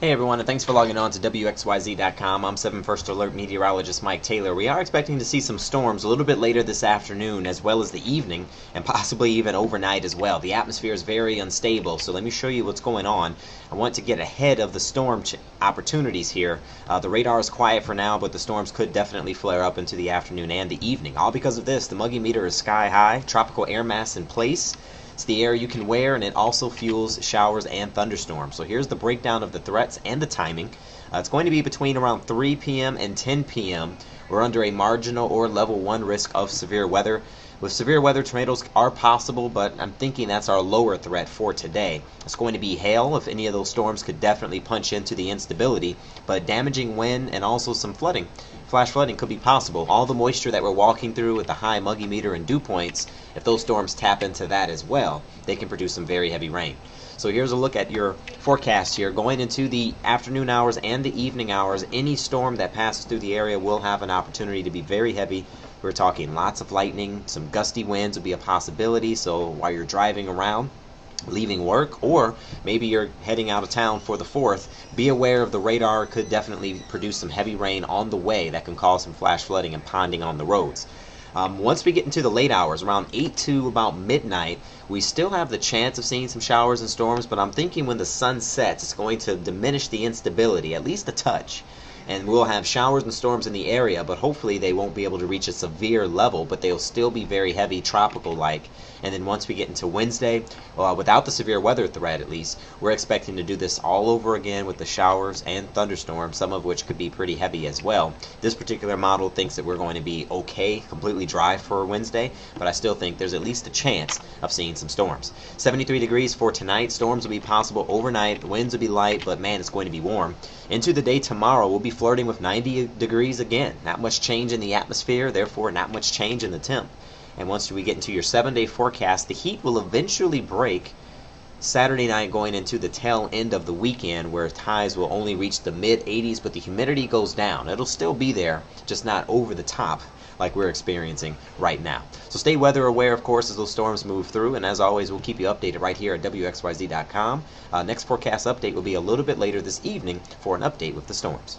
Hey everyone, and thanks for logging on to WXYZ.com. I'm 7 First Alert meteorologist Mike Taylor. We are expecting to see some storms a little bit later this afternoon as well as the evening and possibly even overnight as well. The atmosphere is very unstable, so let me show you what's going on. I want to get ahead of the storm opportunities here. The radar is quiet for now, but the storms could definitely flare up into the afternoon and the evening. All because of this, the muggy meter is sky high, tropical air mass in place. It's the air you can wear, and it also fuels showers and thunderstorms. So here's the breakdown of the threats and the timing. It's going to be between around 3 p.m. and 10 p.m. We're under a marginal or level 1 risk of severe weather. With severe weather, tornadoes are possible, but I'm thinking that's our lower threat for today. It's going to be hail. If any of those storms could definitely punch into the instability, but damaging wind and also some flooding. Flash flooding could be possible. All the moisture that we're walking through with the high muggy meter and dew points, if those storms tap into that as well, they can produce some very heavy rain. So here's a look at your forecast here. Going into the afternoon hours and the evening hours, any storm that passes through the area will have an opportunity to be very heavy. We're talking lots of lightning, some gusty winds will be a possibility, so while you're driving around, leaving work, or maybe you're heading out of town for the 4th, be aware of the radar. Could definitely produce some heavy rain on the way that can cause some flash flooding and ponding on the roads. Once we get into the late hours, around 8 to about midnight, we still have the chance of seeing some showers and storms, but I'm thinking when the sun sets, it's going to diminish the instability, at least a touch. And we'll have showers and storms in the area, but hopefully they won't be able to reach a severe level, but they'll still be very heavy, tropical-like. And then once we get into Wednesday, without the severe weather threat at least, we're expecting to do this all over again with the showers and thunderstorms, some of which could be pretty heavy as well. This particular model thinks that we're going to be okay, completely dry for Wednesday, but I still think there's at least a chance of seeing some storms. 73 degrees for tonight. Storms will be possible overnight. The winds will be light, but man, it's going to be warm. Into the day tomorrow, we'll be flirting with 90 degrees again. Not much change in the atmosphere, therefore not much change in the temp. And once we get into your 7-day forecast, the heat will eventually break Saturday night going into the tail end of the weekend, where highs will only reach the mid-80s, but the humidity goes down. It'll still be there, just not over the top like we're experiencing right now. So stay weather aware, of course, as those storms move through, and as always, we'll keep you updated right here at WXYZ.com. Next forecast update will be a little bit later this evening for an update with the storms.